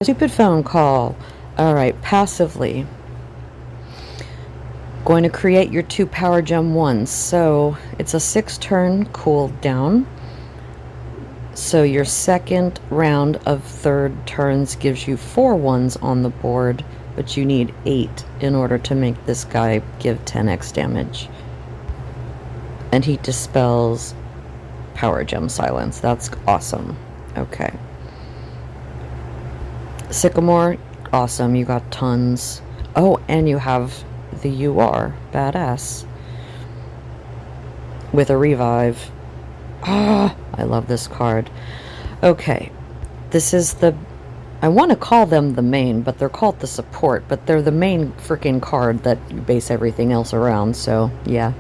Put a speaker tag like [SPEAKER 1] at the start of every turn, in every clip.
[SPEAKER 1] Stupid phone call. Alright, passively. Going to create your 2 power gem 1s. So it's a 6-turn cooldown. So your second round of third turns gives you 4 1s on the board, but you need 8 in order to make this guy give 10x damage. And he dispels power gem silence. That's awesome. Okay. Sycamore, awesome, you got tons. Oh, and you have the UR, badass. With a revive. Ah, I love this card. Okay, this is the... I want to call them the main, but they're called the support, but they're the main freaking card that you base everything else around, so yeah.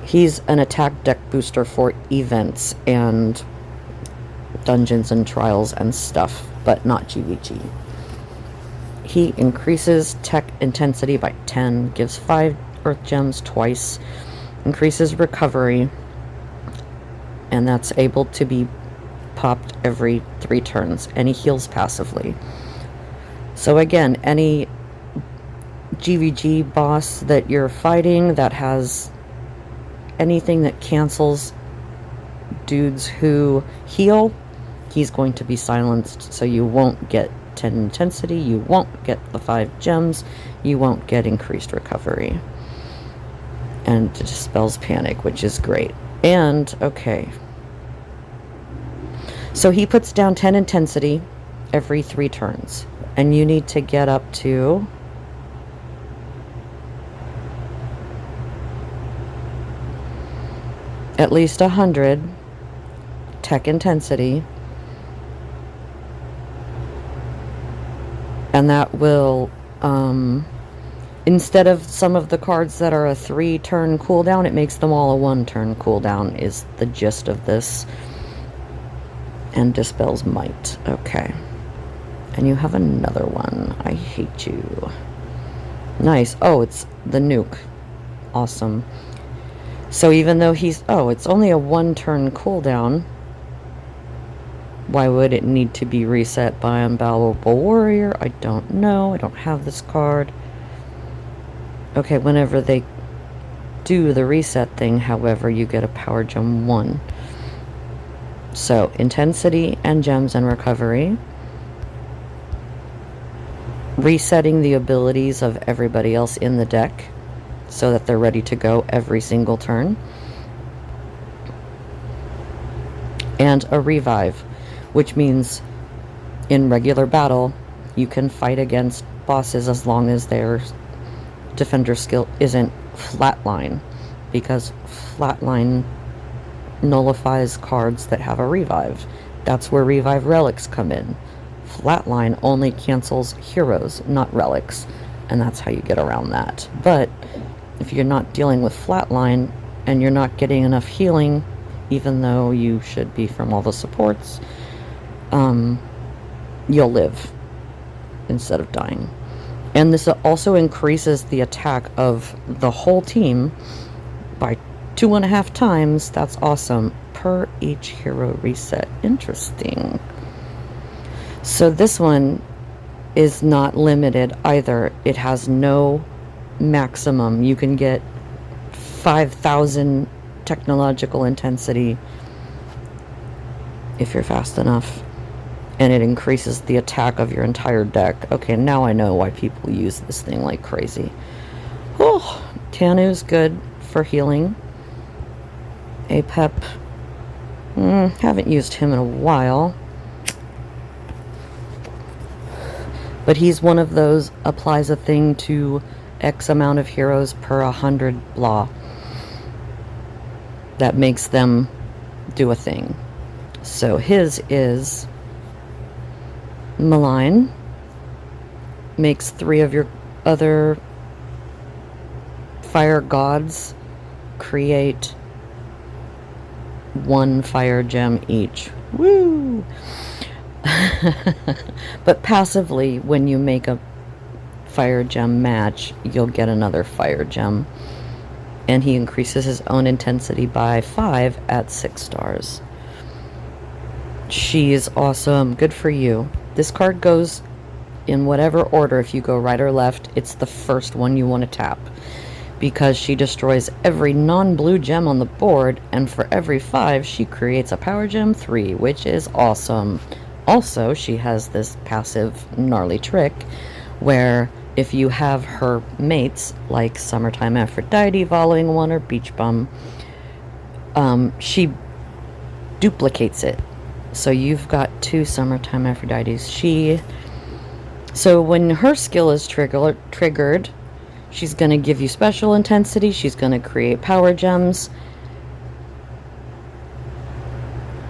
[SPEAKER 1] He's an attack deck booster for events and dungeons and trials and stuff, but not GVG. He increases tech intensity by 10, gives 5 earth gems twice, increases recovery, and that's able to be popped every 3 turns, and he heals passively. So again, any GVG boss that you're fighting that has anything that cancels dudes who heal, he's going to be silenced, so you won't get 10 intensity, you won't get the 5 gems, you won't get increased recovery. And it dispels panic, which is great. And, okay. So he puts down 10 intensity every 3 turns. And you need to get up to... at least 100 tech intensity. And that will, instead of some of the cards that are a 3-turn cooldown, it makes them all a 1-turn cooldown, is the gist of this. And dispels might. Okay. And you have another one. I hate you. Nice. Oh, it's the nuke. Awesome. So even though he's... oh, it's only a 1-turn cooldown. Why would it need to be reset by Unbalanced Warrior? I don't know. I don't have this card. Okay, whenever they do the reset thing, however, you get a power gem 1. So, intensity and gems and recovery. Resetting the abilities of everybody else in the deck so that they're ready to go every single turn. And a revive, which means in regular battle you can fight against bosses as long as their defender skill isn't flatline, because flatline nullifies cards that have a revive. That's where revive relics come in. Flatline only cancels heroes, not relics, and that's how you get around that. But if you're not dealing with flatline and you're not getting enough healing, even though you should be from all the supports, you'll live instead of dying. And this also increases the attack of the whole team by 2.5 times. That's awesome. Per each hero reset. Interesting. So this one is not limited either. It has no maximum. You can get 5,000 technological intensity if you're fast enough. And it increases the attack of your entire deck. Okay, now I know why people use this thing like crazy. Oh, Tanu's good for healing. Apep. Haven't used him in a while. But he's one of those applies a thing to X amount of heroes per 100 blah. That makes them do a thing. So his is malign. Makes 3 of your other fire gods create 1 fire gem each. Woo! But passively, when you make a fire gem match, you'll get another fire gem. And he increases his own intensity by 5 at 6 stars. She's awesome. Good for you. This card goes in whatever order. If you go right or left, it's the first one you want to tap, because she destroys every non-blue gem on the board, and for every 5 she creates a power gem 3, which is awesome. Also, she has this passive gnarly trick where if you have her mates like Summertime Aphrodite, Volleying One, or Beach Bum, she duplicates it. So you've got 2 Summertime Aphrodites. So when her skill is triggered, she's going to give you special intensity. She's going to create power gems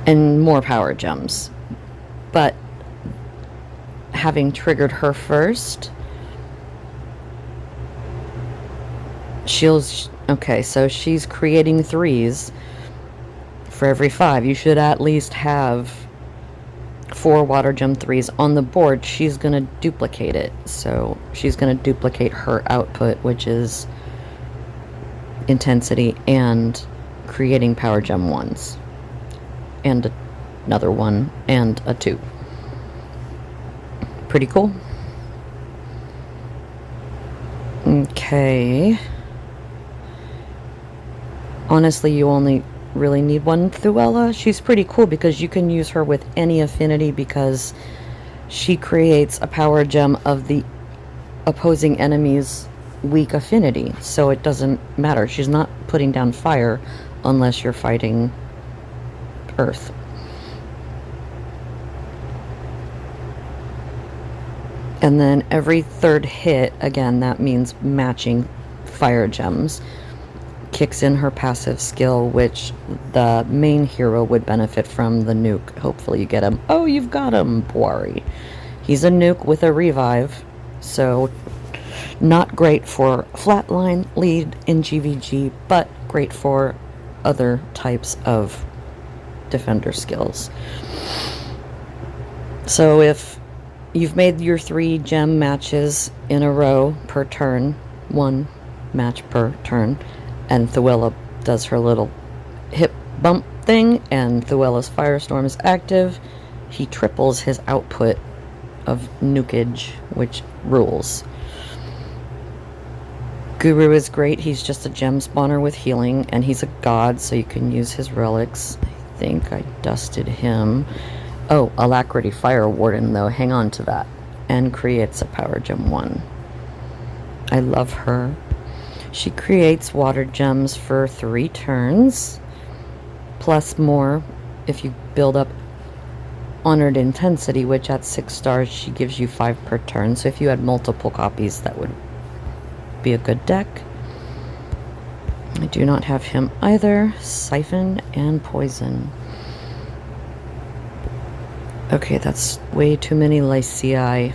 [SPEAKER 1] and more power gems. But having triggered her first, okay, so she's creating 3s for every 5. You should at least have 4 water gem 3s on the board. She's going to duplicate it. So she's going to duplicate her output, which is intensity and creating power gem 1s. And another 1 and a 2. Pretty cool. Okay. Honestly, you only really need 1 Thuella. She's pretty cool because you can use her with any affinity, because she creates a power gem of the opposing enemy's weak affinity. So it doesn't matter. She's not putting down fire unless you're fighting earth. And then every 3rd hit, again, that means matching fire gems, kicks in her passive skill, which the main hero would benefit from, the nuke. Hopefully you get him. Oh, you've got him, Boari. He's a nuke with a revive, so not great for flatline lead in GVG, but great for other types of defender skills. So if you've made your 3 gem matches in a row per turn, 1 match per turn, and Thuella does her little hip bump thing, and Thuella's Firestorm is active, he triples his output of nukage, which rules. Guru is great. He's just a gem spawner with healing, and he's a god, so you can use his relics. I think I dusted him. Oh, Alacrity Fire Warden, though. Hang on to that. And creates a power gem 1. I love her. She creates water gems for 3 turns, plus more if you build up Honored Intensity, which at 6 stars she gives you 5 per turn. So if you had multiple copies, that would be a good deck. I do not have him either. Siphon and Poison. Okay, that's way too many Lycei.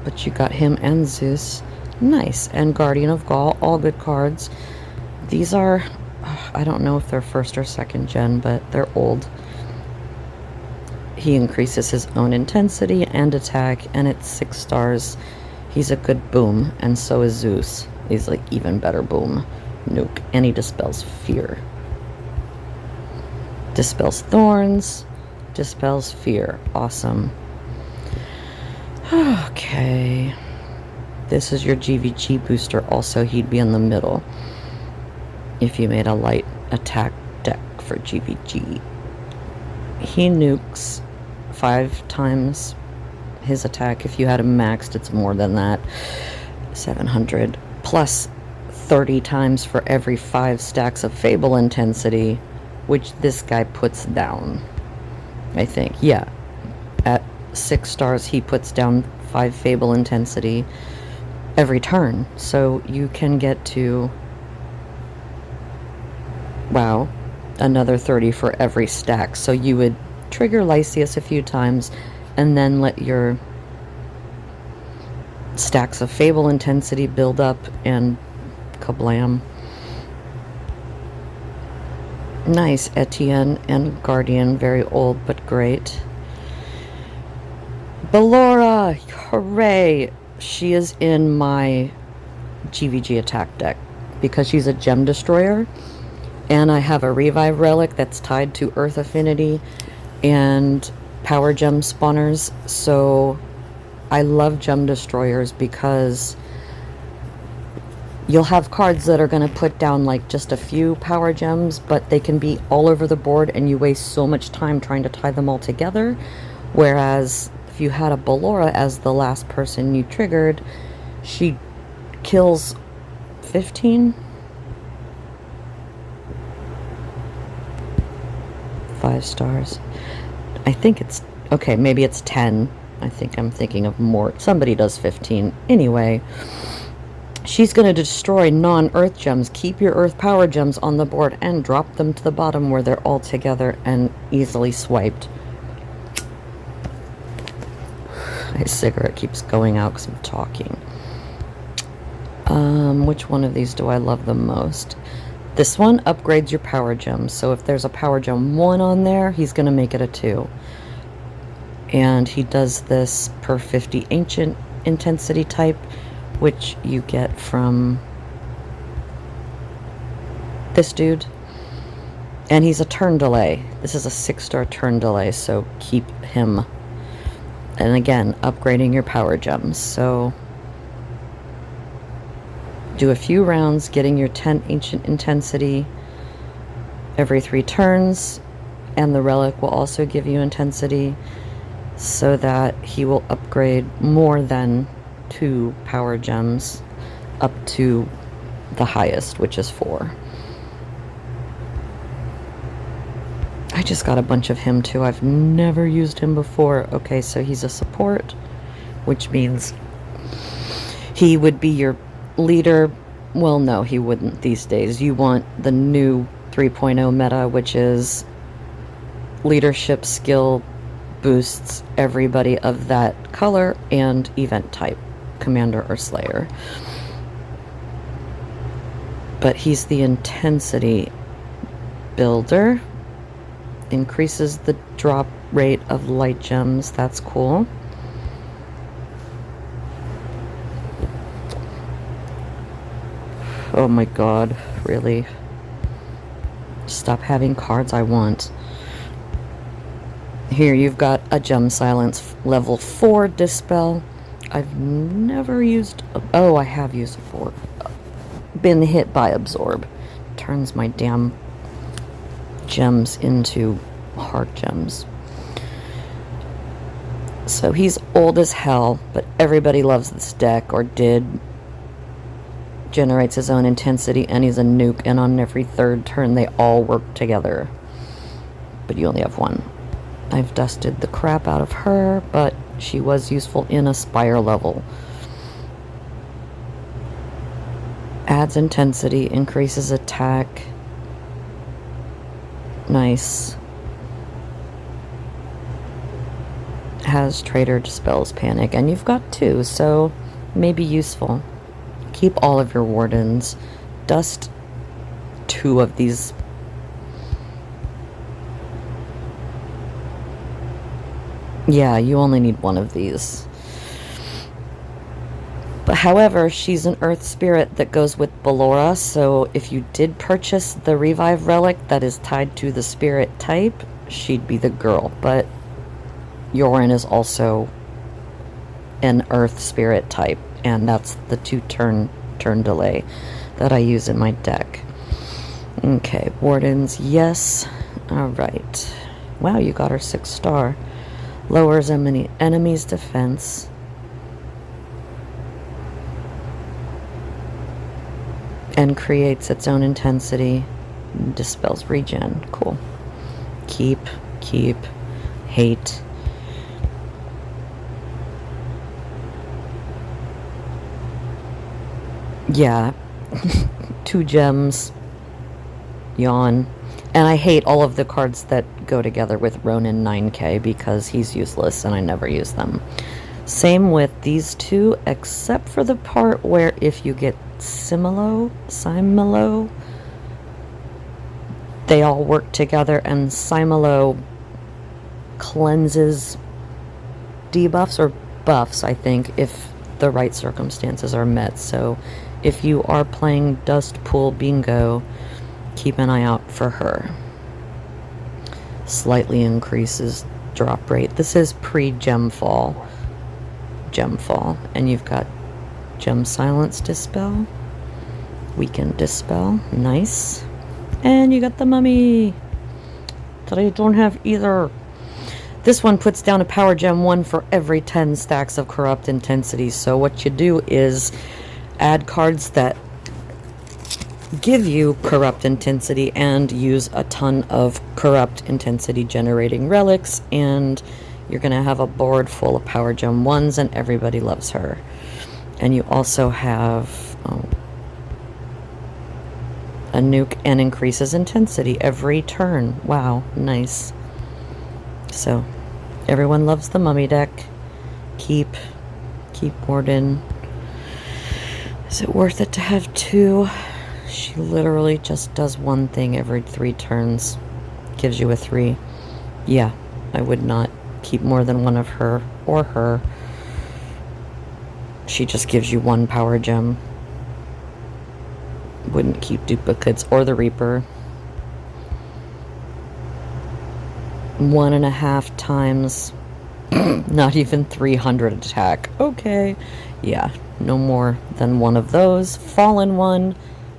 [SPEAKER 1] But you got him and Zeus. Nice. And Guardian of Gaul, all good cards. These are, I don't know if they're 1st or 2nd gen, but they're old. He increases his own intensity and attack, and it's 6 stars. He's a good boom, and so is Zeus. He's like even better boom. Nuke. And he dispels fear. Dispels thorns. Dispels fear. Awesome. Okay. This is your GVG booster. Also, he'd be in the middle if you made a light attack deck for GVG. He nukes 5 times his attack. If you had him maxed, it's more than that. 700 plus 30 times for every 5 stacks of Fable Intensity, which this guy puts down, I think. Yeah, at 6 stars he puts down 5 Fable Intensity every turn, so you can get to, wow, another 30 for every stack. So you would trigger Lycius a few times and then let your stacks of Fable Intensity build up, and kablam. Nice. Etienne and Guardian, very old but great. Ballora, hooray! She is in my GVG attack deck because she's a gem destroyer, and I have a revive relic that's tied to Earth Affinity, and power gem spawners. So I love gem destroyers because you'll have cards that are going to put down like just a few power gems, but they can be all over the board and you waste so much time trying to tie them all together. Whereas if you had a Ballora as the last person you triggered, she kills 15? 5 stars. I think it's, okay, maybe it's 10. I think I'm thinking of more. Somebody does 15. Anyway, she's going to destroy non-earth gems. Keep your earth power gems on the board and drop them to the bottom where they're all together and easily swiped. My cigarette keeps going out because I'm talking. Which one of these do I love the most? This one upgrades your power gems. So if there's a power gem 1 on there, he's going to make it a 2. And he does this per 50 ancient intensity type, which you get from this dude. And he's a turn delay. This is a 6-star turn delay, so keep him. And again, upgrading your power gems. So do a few rounds, getting your 10 ancient intensity every 3 turns, and the relic will also give you intensity so that he will upgrade more than 2 power gems up to the highest, which is 4. I just got a bunch of him too. I've never used him before. Okay, so he's a support, which means he would be your leader. Well, no, he wouldn't these days. You want the new 3.0 meta, which is leadership skill boosts everybody of that color and event type, commander or slayer. But he's the intensity builder. Increases the drop rate of light gems. That's cool. Oh my god, really? Stop having cards I want. Here you've got a gem silence level 4 dispel. I've never used, oh, I have used it before. Been hit by absorb. Turns my damn gems into heart gems. So he's old as hell, but everybody loves this deck, or did. Generates his own intensity, and he's a nuke, and on every 3rd turn they all work together. But you only have 1. I've dusted the crap out of her, but she was useful in a Spire level. Adds intensity, increases attack. Nice. Has Traitor, dispels panic, and you've got 2, so maybe useful. Keep all of your wardens. Dust 2 of these. Yeah, you only need 1 of these. But however, she's an earth spirit that goes with Ballora, so if you did purchase the revive relic that is tied to the spirit type, she'd be the girl. But Yorin is also an earth spirit type, and that's the 2 turn delay that I use in my deck. Okay, wardens, yes. Alright. Wow, you got her 6-star. Lowers enemy's defense. And creates its own intensity. Dispels regen. Cool. Keep, hate. Yeah. 2 gems. Yawn. And I hate all of the cards that go together with Ronin 9K because he's useless and I never use them. Same with these 2, except for the part where if you get Similo, they all work together, and Similo cleanses debuffs or buffs, I think, if the right circumstances are met. So if you are playing Dust Pool Bingo, keep an eye out for her. Slightly increases drop rate. This is pre-Gemfall. Gemfall. And you've got Gem Silence Dispel. Weaken Dispel. Nice. And you got the Mummy that I don't have either. This one puts down a Power Gem 1 for every 10 stacks of Corrupt Intensity. So what you do is add cards that give you Corrupt Intensity and use a ton of Corrupt Intensity generating relics, and you're going to have a board full of Power Gem 1s, and everybody loves her. And you also have a nuke and increases intensity every turn. Wow, nice. So everyone loves the Mummy deck. Keep Warden. Is it worth it to have 2? She literally just does one thing every 3 turns. Gives you a 3. Yeah, I would not keep more than one of her or her. She just gives you 1 power gem. Wouldn't keep duplicates or the Reaper. 1.5 times. Not even 300 attack. Okay. Yeah, no more than 1 of those. Fallen 1.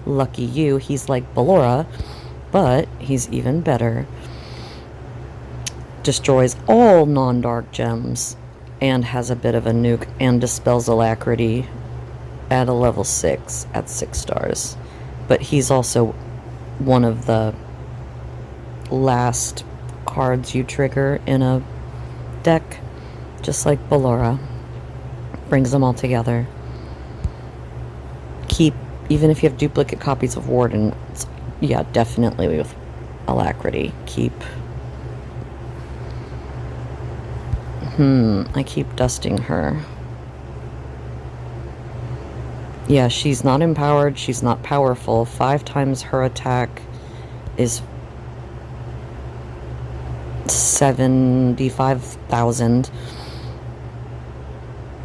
[SPEAKER 1] Lucky you. He's like Ballora, but he's even better. Destroys all non-dark gems and has a bit of a nuke and dispels Alacrity at a level 6 at 6 stars. But he's also one of the last cards you trigger in a deck, just like Ballora. Brings them all together. Keep, even if you have duplicate copies of Warden, yeah, definitely with Alacrity. Keep. I keep dusting her. Yeah, she's not empowered, she's not powerful. 5 times her attack is 75,000.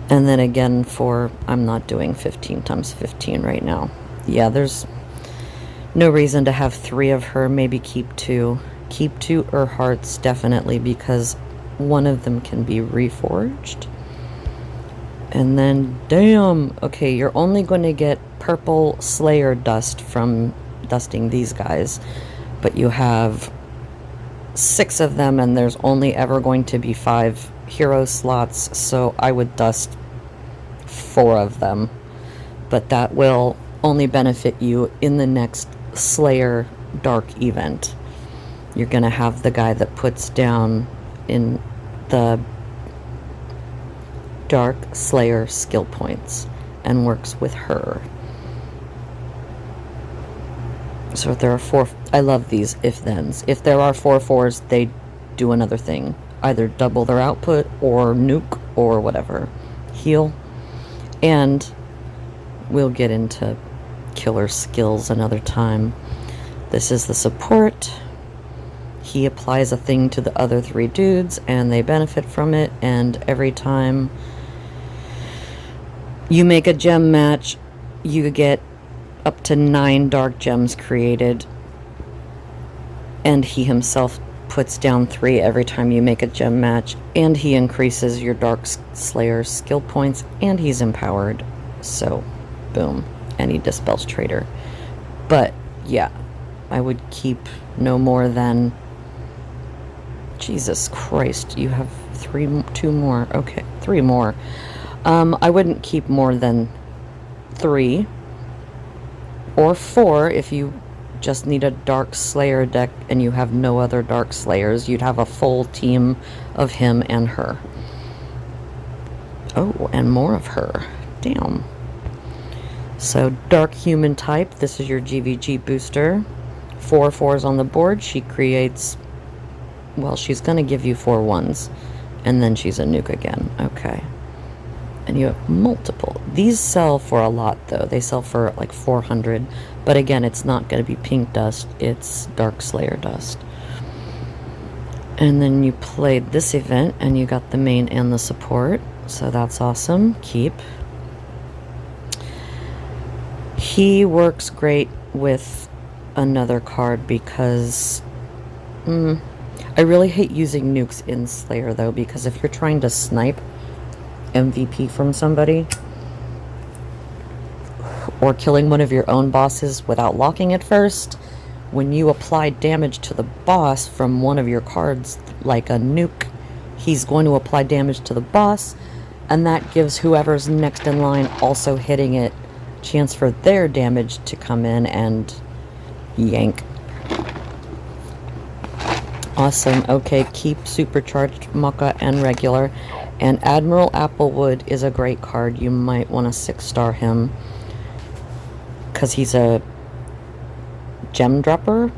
[SPEAKER 1] And then again for, I'm not doing 15 times 15 right now. Yeah, there's no reason to have 3 of her, maybe keep 2. Keep 2 Hearts definitely, because one of them can be reforged. And then, damn, okay, you're only going to get purple Slayer dust from dusting these guys, but you have 6 of them, and there's only ever going to be 5 hero slots, so I would dust 4 of them. But that will only benefit you in the next Slayer Dark event. You're going to have the guy that puts down in the Dark Slayer skill points and works with her. So if there are 4, I love these if-thens. If there are 4 4s, they do another thing. Either double their output or nuke or whatever. Heal. And we'll get into killer skills another time. This is the support. He applies a thing to the other 3 dudes and they benefit from it, and every time you make a gem match, you get up to 9 dark gems created, and he himself puts down 3 every time you make a gem match, and he increases your Dark Slayer skill points, and he's empowered. So, boom. And he dispels traitor. But, yeah, I would keep no more than... Jesus Christ, you have 2 more. Okay, 3 more. I wouldn't keep more than 3 or 4 if you just need a Dark Slayer deck and you have no other Dark Slayers. You'd have a full team of him and her. Oh, and more of her. Damn. So, Dark Human type. This is your GVG booster. 4 4s on the board. She creates... Well, she's going to give you 4 1s. And then she's a nuke again. Okay. And you have multiple. These sell for a lot, though. They sell for like 400. But again, it's not going to be pink dust. It's Dark Slayer dust. And then you played this event, and you got the main and the support. So that's awesome. Keep. He works great with another card because... I I really hate using nukes in Slayer though, because if you're trying to snipe MVP from somebody, or killing one of your own bosses without locking it first, when you apply damage to the boss from one of your cards, like a nuke, he's going to apply damage to the boss, and that gives whoever's next in line also hitting it chance for their damage to come in and yank. Awesome. Okay, keep supercharged Mucka and regular. And Admiral Applewood is a great card. You might want to 6-star him, because he's a gem dropper,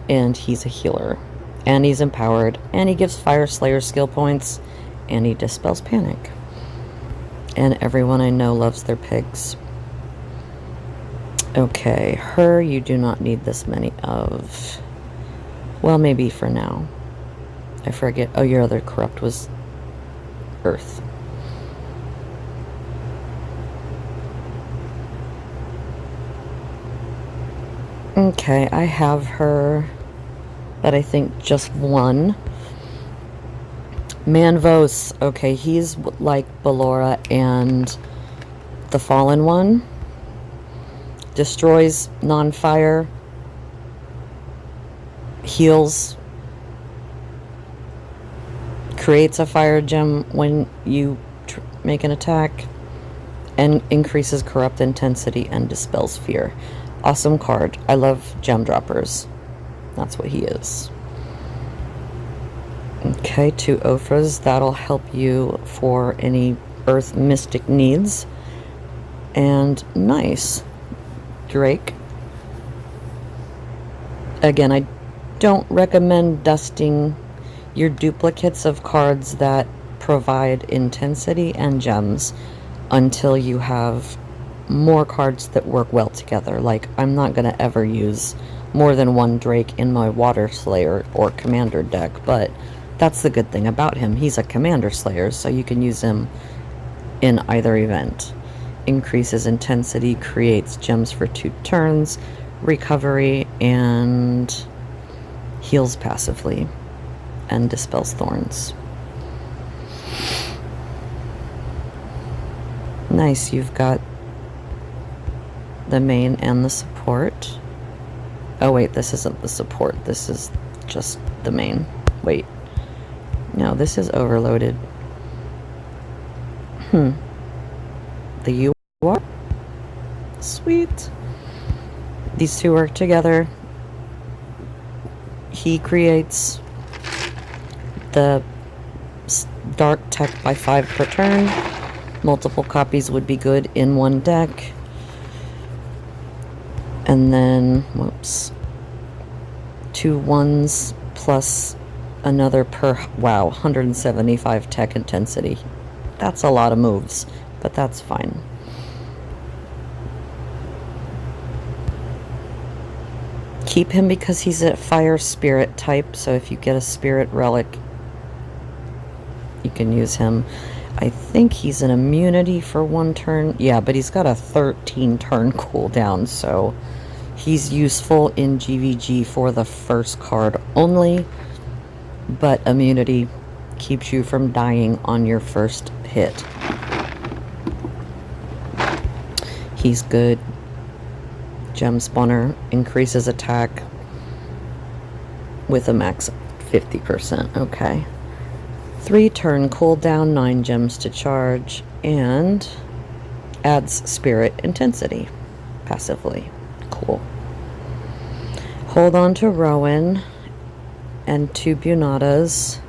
[SPEAKER 1] and he's a healer, and he's empowered, and he gives Fire Slayer skill points, and he dispels panic. And everyone I know loves their pigs. Okay, her you do not need this many of. Well, maybe for now. I forget. Oh, your other corrupt was Earth. Okay, I have her, but I think just one. Manvos. Okay, he's like Ballora and the Fallen One. Destroys non-fire. Heals. Creates a fire gem when you make an attack. And increases corrupt intensity and dispels fear. Awesome card. I love gem droppers. That's what he is. Okay, 2 Ophras. That'll help you for any Earth Mystic needs. And nice. Drake. Again, I don't recommend dusting your duplicates of cards that provide intensity and gems until you have more cards that work well together. Like, I'm not going to ever use more than one Drake in my Water Slayer or Commander deck, but that's the good thing about him. He's a Commander Slayer, so you can use him in either event. Increases intensity, creates gems for 2 turns, recovery, and heals passively, and dispels thorns. Nice, you've got the main and the support. Oh wait, this isn't the support, this is just the main. Wait. No, this is overloaded. The U are? Sweet. These two work together. He creates the dark tech by 5 per turn. Multiple copies would be good in one deck. And then, whoops, 2 1s plus another per, wow, 175 tech intensity. That's a lot of moves, but that's fine. Keep him because he's a fire spirit type, so if you get a spirit relic, you can use him. I think he's an immunity for 1 turn. Yeah, but he's got a 13 turn cooldown, so he's useful in GVG for the first card only, but immunity keeps you from dying on your first hit. He's good. Gem spawner, increases attack with a max 50%. Okay. 3 turn cooldown, 9 gems to charge, and adds spirit intensity passively. Cool. Hold on to Rowan and 2 Bunatas.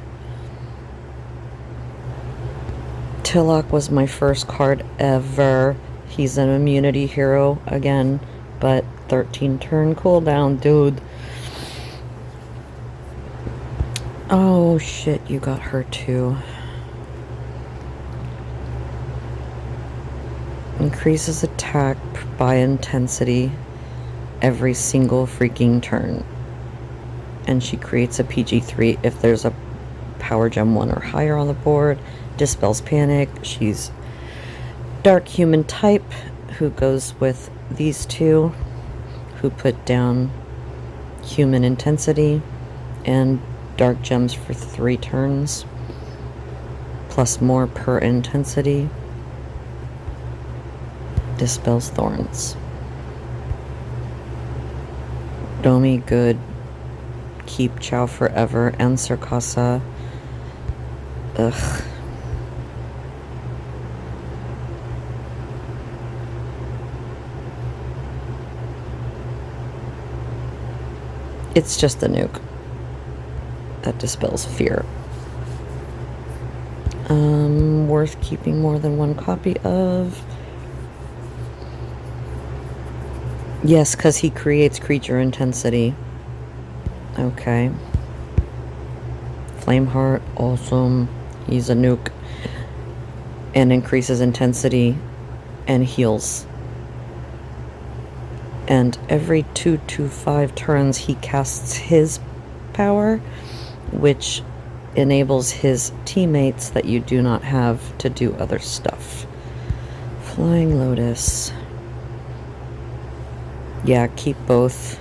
[SPEAKER 1] Tillock was my first card ever. He's an immunity hero again, but 13 turn cooldown, dude. Oh shit, you got her too. Increases attack by intensity every single freaking turn. And she creates a PG3 if there's a power gem 1 or higher on the board. Dispels panic. She's dark human type, who goes with these two, who put down human intensity and dark gems for 3 turns, plus more per intensity. Dispels thorns. Domi, good. Keep Chow forever, and Circasa. Ugh. It's just a nuke that dispels fear. Worth keeping more than 1 copy of. Yes, because he creates creature intensity. Okay. Flameheart, awesome. He's a nuke. And increases intensity and heals. And every 2 to 5 turns he casts his power, which enables his teammates that you do not have to do other stuff. Flying Lotus. Yeah, keep both.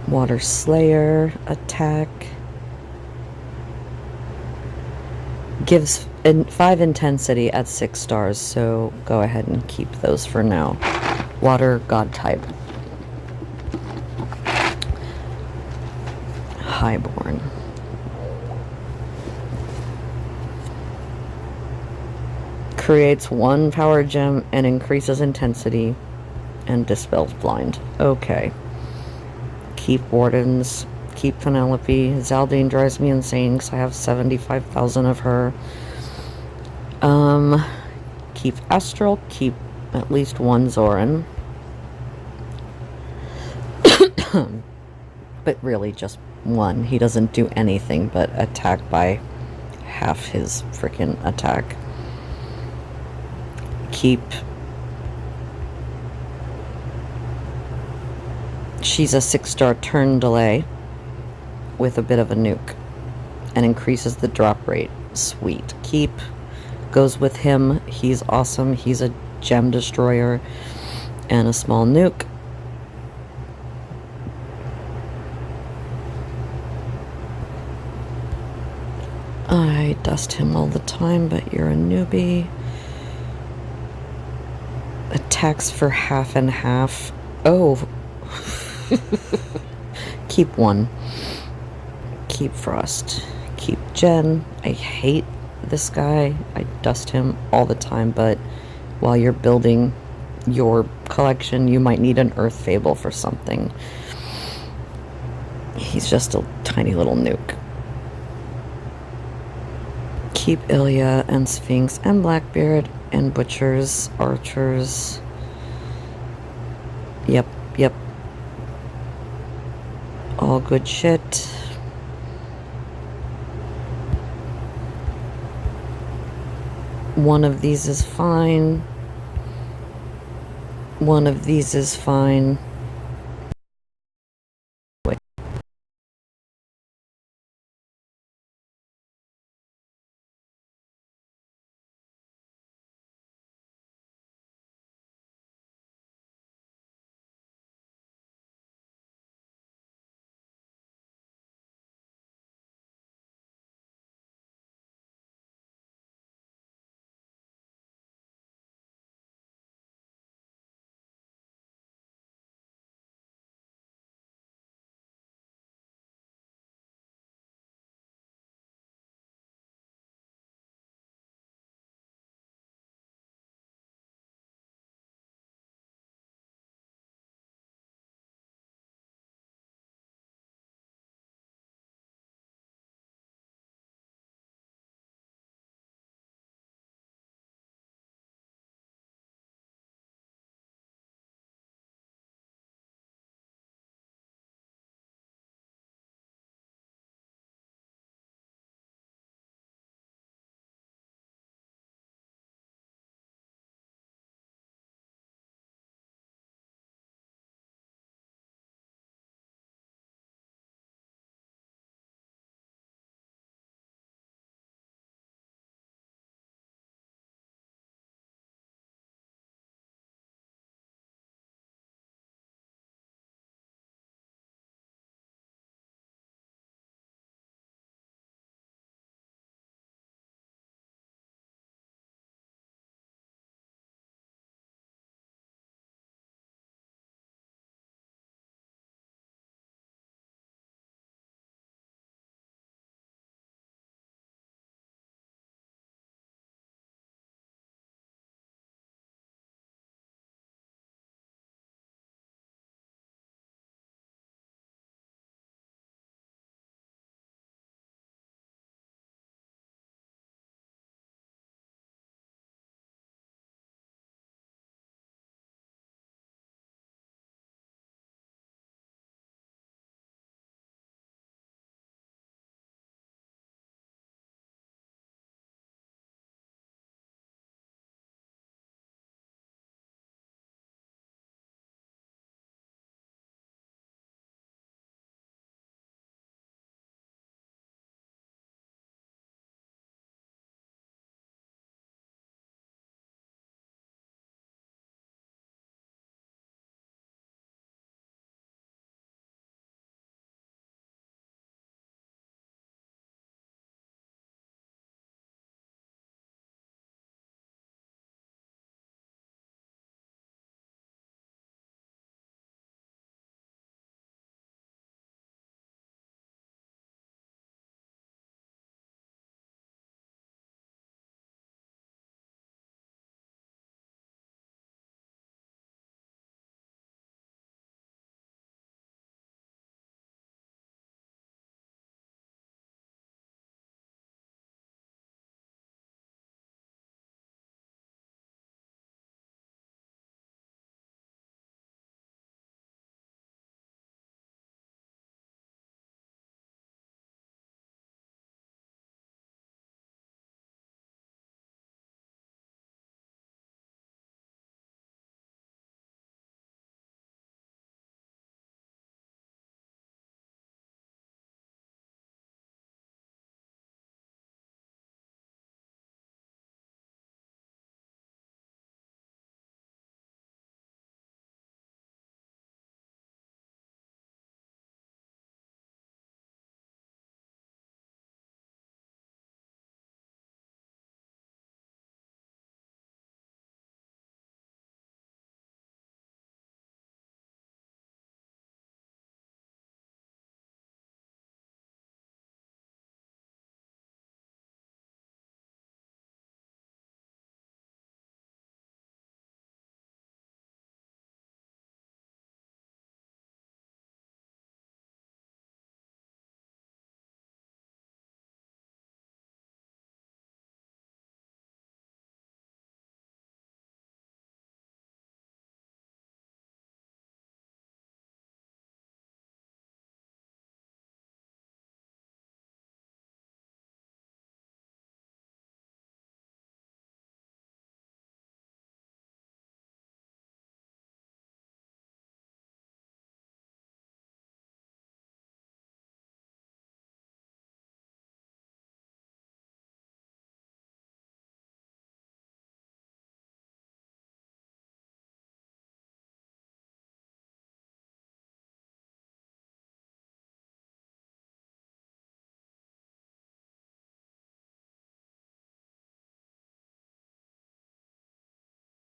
[SPEAKER 1] Water Slayer, attack. Gives 5 intensity at 6 stars, so go ahead and keep those for now. Water God type. Highborn. Creates 1 power gem and increases intensity and dispels blind. Okay. Keep Wardens. Keep Penelope. Zaldane drives me insane because I have 75,000 of her. Keep Astral. Keep at least 1 Zoran. But really just 1. He doesn't do anything but attack by half his freaking attack. Keep... She's a 6-star turn delay with a bit of a nuke and increases the drop rate. Sweet. Keep goes with him. He's awesome. He's a gem destroyer and a small nuke. I dust him all the time, but you're a newbie. Attacks for half and half. Oh. Keep 1. Keep Frost. Keep Jen. I hate this guy. I dust him all the time, but while you're building your collection, you might need an Earth Fable for something. He's just a tiny little nuke. Keep Ilya and Sphinx and Blackbeard and Butchers, Archers. Yep. All good shit. One of these is fine. One of these is fine.